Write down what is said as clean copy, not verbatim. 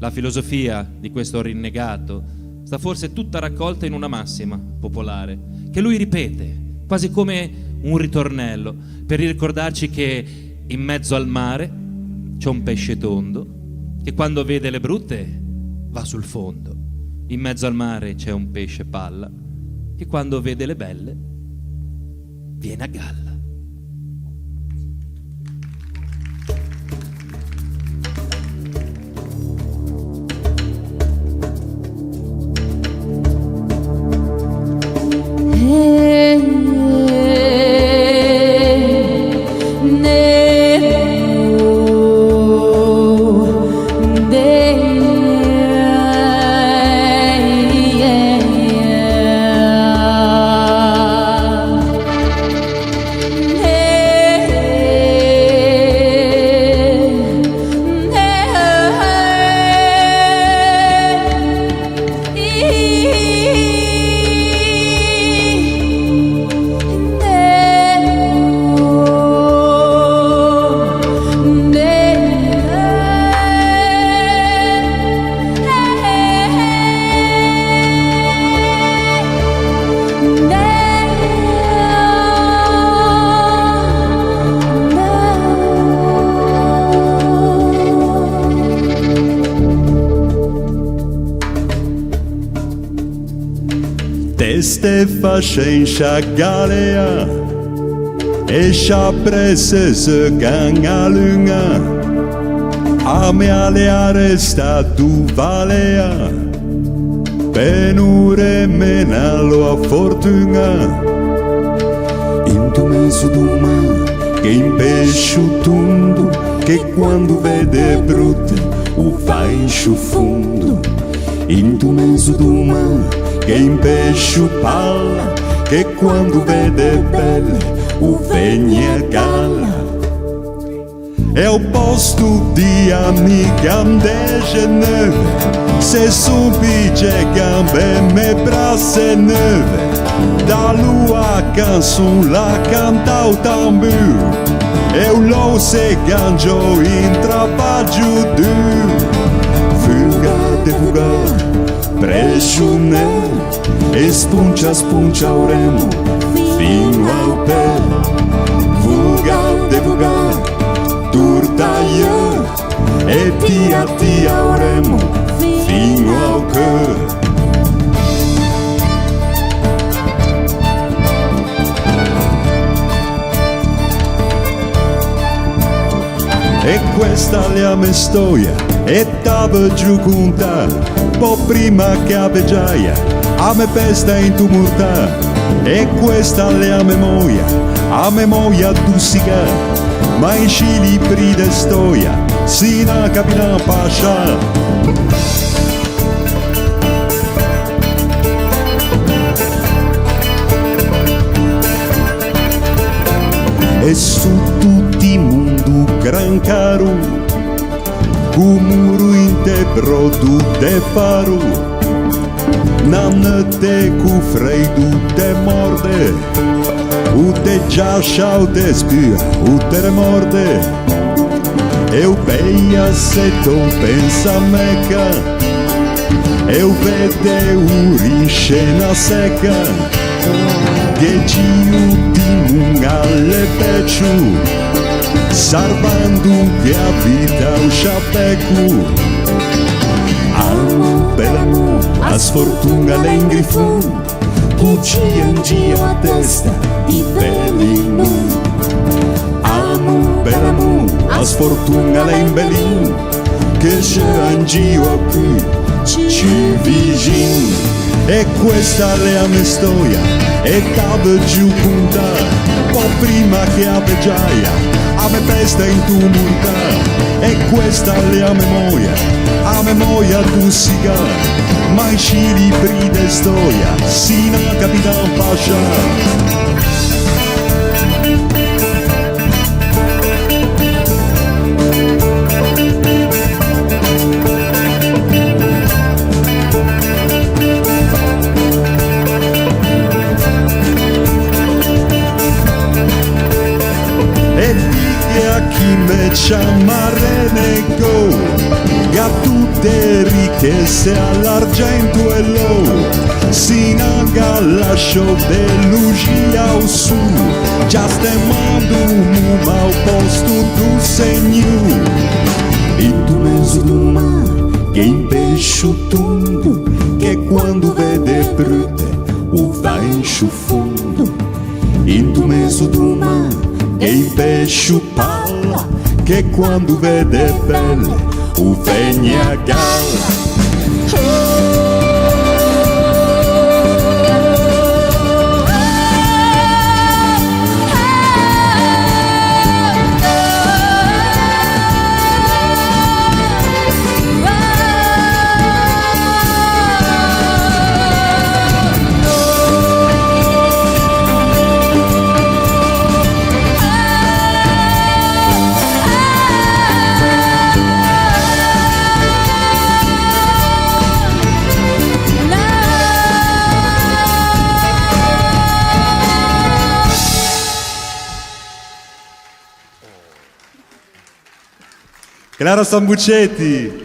La filosofia di questo rinnegato sta forse tutta raccolta in una massima popolare che lui ripete, quasi come un ritornello, per ricordarci che in mezzo al mare c'è un pesce tondo che quando vede le brutte va sul fondo. In mezzo al mare c'è un pesce palla che quando vede le belle viene a galla. Teste facência galea e prese se ganha lunga a me aleare sta tu valea penure menalo a fortuna in tu mezzo do mar che in pesce tundo che quando vede brutte o vai in fundo in tu mezzo do mar che in pesce palla, che quando vede belle o vegna a galla. È un posto di amica de Geneve, se subige gambe me brasse neve, da lua canzone la canta o tambur, e un lo se ganjo in trabaggio dur, fuga de fuga. Presciune e spuncia o remo fino al pé Vuga de vuga turtaia e tia o remo fino al cœur. E questa è la mia storia e t'ave giù conta po' prima che a Beggiaia a me pesta in tumultà e questa è la memoria tussica ma in scili pride storia sina capina pascia. E su tutti i mondo gran caro Cumuru in te brodu te paru Nanne te cu freidu te morde U te giascia u te spia u te remorde Eu beia se ton pensa meca Eu vede uriscena seca Che giu di mungalle peciu Salvando che a vita o chapeco Amo bell'amo a sfortuna l'engrifun Cuci angia a testa di velino Amo bell'amo a sfortuna l'embelin Che c'è angio a cui ci vicin E questa è la mia storia e t'ave giù punta Po' prima che a Beggiaia a me pesta in tumultà e questa è la memoria tussica ma in scili pride storia sina capitan pascia. Chi me chiamare nego, gattu poteri che se all'argento e l'oro si naga lascio de luci ao su già stemando mu ao posto do Senhor e tu mezzo do mar che impesce tudo che quando vede brute o vai enche o fundo e tu mezzo do mar che impesce palla che quando vede belle o vem a gala. Claro Sambucetti!